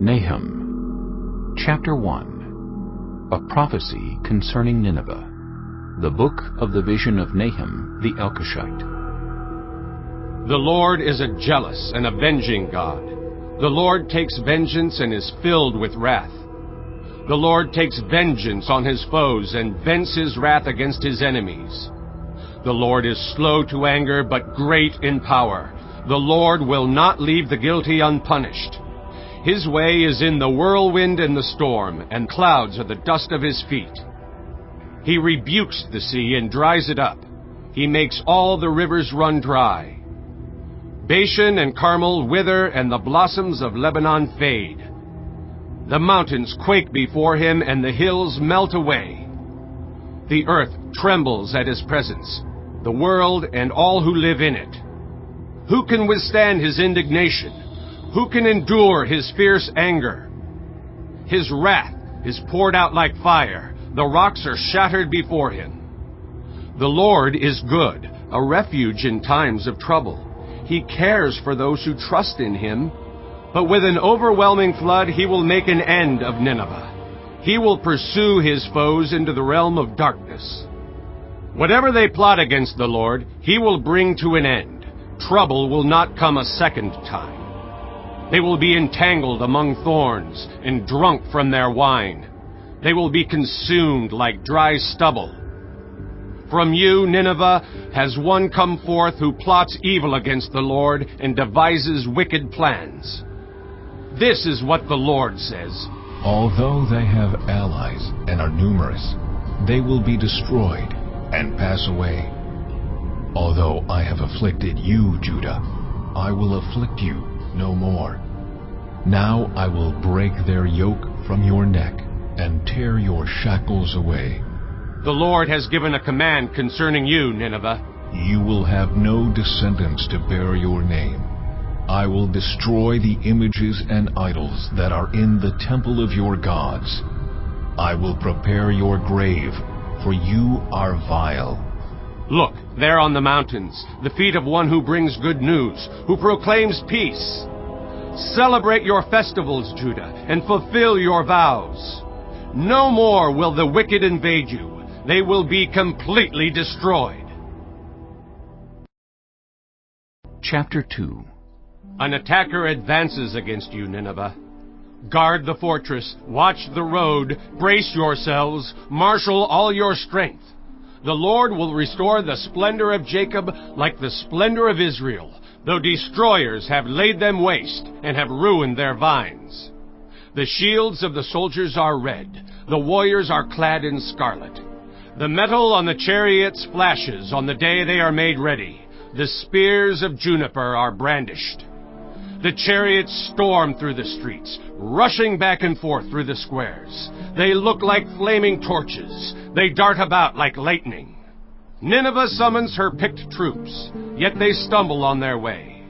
Nahum, Chapter 1. A prophecy concerning Nineveh. The book of the vision of Nahum the Elkoshite. The Lord is a jealous and avenging God. The Lord takes vengeance and is filled with wrath. The Lord takes vengeance on his foes and vents his wrath against his enemies. The Lord is slow to anger, but great in power. The Lord will not leave the guilty unpunished. His way is in the whirlwind and the storm, and clouds are the dust of his feet. He rebukes the sea and dries it up. He makes all the rivers run dry. Bashan and Carmel wither, and the blossoms of Lebanon fade. The mountains quake before him, and the hills melt away. The earth trembles at his presence, the world and all who live in it. Who can withstand his indignation? Who can endure his fierce anger? His wrath is poured out like fire. The rocks are shattered before him. The Lord is good, a refuge in times of trouble. He cares for those who trust in him. But with an overwhelming flood he will make an end of Nineveh. He will pursue his foes into the realm of darkness. Whatever they plot against the Lord, he will bring to an end. Trouble will not come a second time. They will be entangled among thorns and drunk from their wine. They will be consumed like dry stubble. From you, Nineveh, has one come forth who plots evil against the Lord and devises wicked plans. This is what the Lord says. Although they have allies and are numerous, they will be destroyed and pass away. Although I have afflicted you, Judah, I will afflict you no more. Now I will break their yoke from your neck and tear your shackles away. The Lord has given a command concerning you, Nineveh. You will have no descendants to bear your name. I will destroy the images and idols that are in the temple of your gods. I will prepare your grave, for you are vile. Look, there on the mountains, the feet of one who brings good news, who proclaims peace. Celebrate your festivals, Judah, and fulfill your vows. No more will the wicked invade you. They will be completely destroyed. Chapter 2. An attacker advances against you, Nineveh. Guard the fortress, watch the road, brace yourselves, marshal all your strength. The Lord will restore the splendor of Jacob like the splendor of Israel, though destroyers have laid them waste and have ruined their vines. The shields of the soldiers are red, the warriors are clad in scarlet. The metal on the chariots flashes on the day they are made ready. The spears of juniper are brandished. The chariots storm through the streets, rushing back and forth through the squares. They look like flaming torches. They dart about like lightning. Nineveh summons her picked troops, yet they stumble on their way.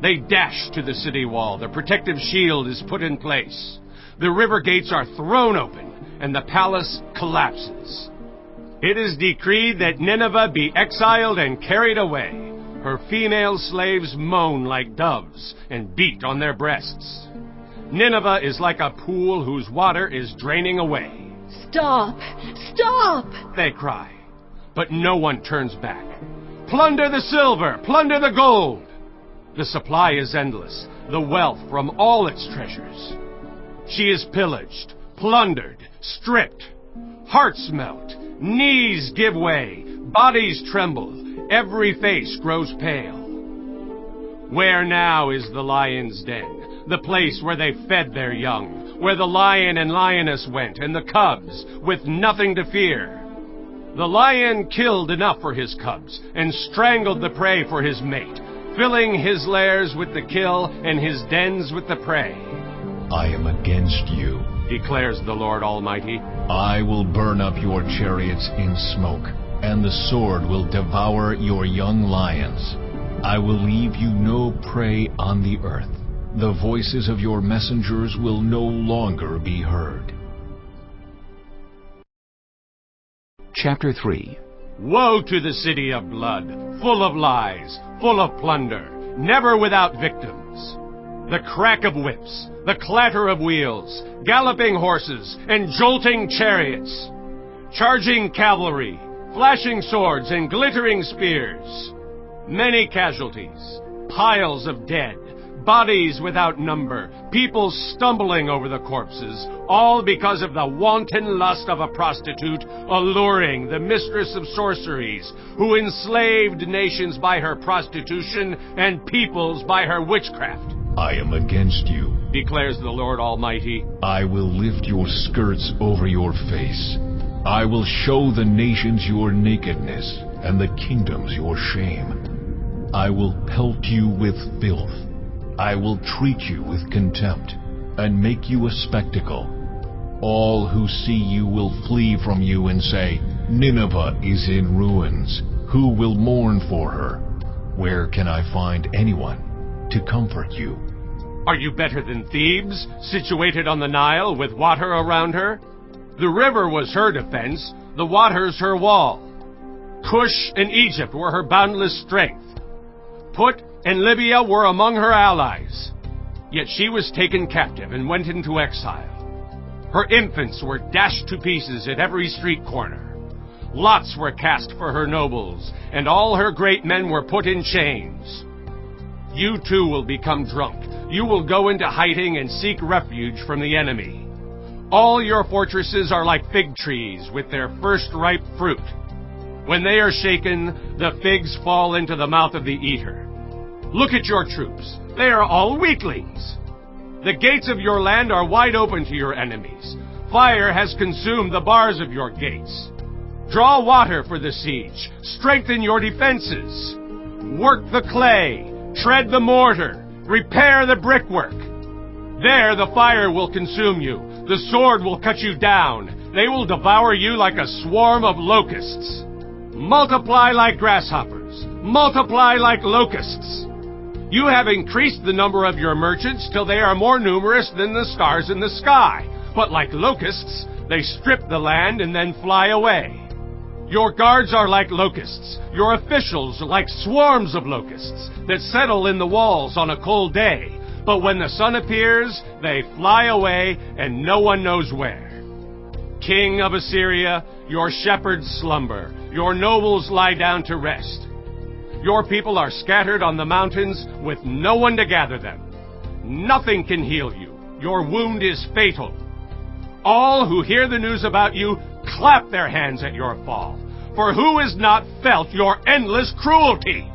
They dash to the city wall. The protective shield is put in place. The river gates are thrown open, and the palace collapses. It is decreed that Nineveh be exiled and carried away. Her female slaves moan like doves and beat on their breasts. Nineveh is like a pool whose water is draining away. Stop! Stop! They cry, but no one turns back. Plunder the silver! Plunder the gold! The supply is endless, the wealth from all its treasures. She is pillaged, plundered, stripped. Hearts melt, knees give way, bodies tremble. Every face grows pale. Where now is the lion's den, the place where they fed their young, where the lion and lioness went, and the cubs, with nothing to fear? The lion killed enough for his cubs, and strangled the prey for his mate, filling his lairs with the kill, and his dens with the prey. I am against you, declares the Lord Almighty. I will burn up your chariots in smoke, and the sword will devour your young lions. I will leave you no prey on the earth. The voices of your messengers will no longer be heard. Chapter 3. Woe to the city of blood, full of lies, full of plunder, never without victims. The crack of whips, the clatter of wheels, galloping horses, and jolting chariots, charging cavalry, flashing swords, and glittering spears. Many casualties, piles of dead, bodies without number, people stumbling over the corpses, all because of the wanton lust of a prostitute alluring the mistress of sorceries, who enslaved nations by her prostitution and peoples by her witchcraft. I am against you, declares the Lord Almighty. I will lift your skirts over your face. I will show the nations your nakedness, and the kingdoms your shame. I will pelt you with filth. I will treat you with contempt, and make you a spectacle. All who see you will flee from you and say, Nineveh is in ruins. Who will mourn for her? Where can I find anyone to comfort you? Are you better than Thebes, situated on the Nile with water around her? The river was her defense, the waters her wall. Cush and Egypt were her boundless strength. Put and Libya were among her allies. Yet she was taken captive and went into exile. Her infants were dashed to pieces at every street corner. Lots were cast for her nobles, and all her great men were put in chains. You too will become drunk. You will go into hiding and seek refuge from the enemy. All your fortresses are like fig trees with their first ripe fruit. When they are shaken, the figs fall into the mouth of the eater. Look at your troops. They are all weaklings. The gates of your land are wide open to your enemies. Fire has consumed the bars of your gates. Draw water for the siege. Strengthen your defenses. Work the clay. Tread the mortar. Repair the brickwork. There the fire will consume you. The sword will cut you down. They will devour you like a swarm of locusts. Multiply like grasshoppers. Multiply like locusts. You have increased the number of your merchants till they are more numerous than the stars in the sky. But like locusts, they strip the land and then fly away. Your guards are like locusts, your officials like swarms of locusts that settle in the walls on a cold day. But when the sun appears, they fly away and no one knows where. King of Assyria, your shepherds slumber, your nobles lie down to rest. Your people are scattered on the mountains with no one to gather them. Nothing can heal you. Your wound is fatal. All who hear the news about you clap their hands at your fall. For who has not felt your endless cruelty?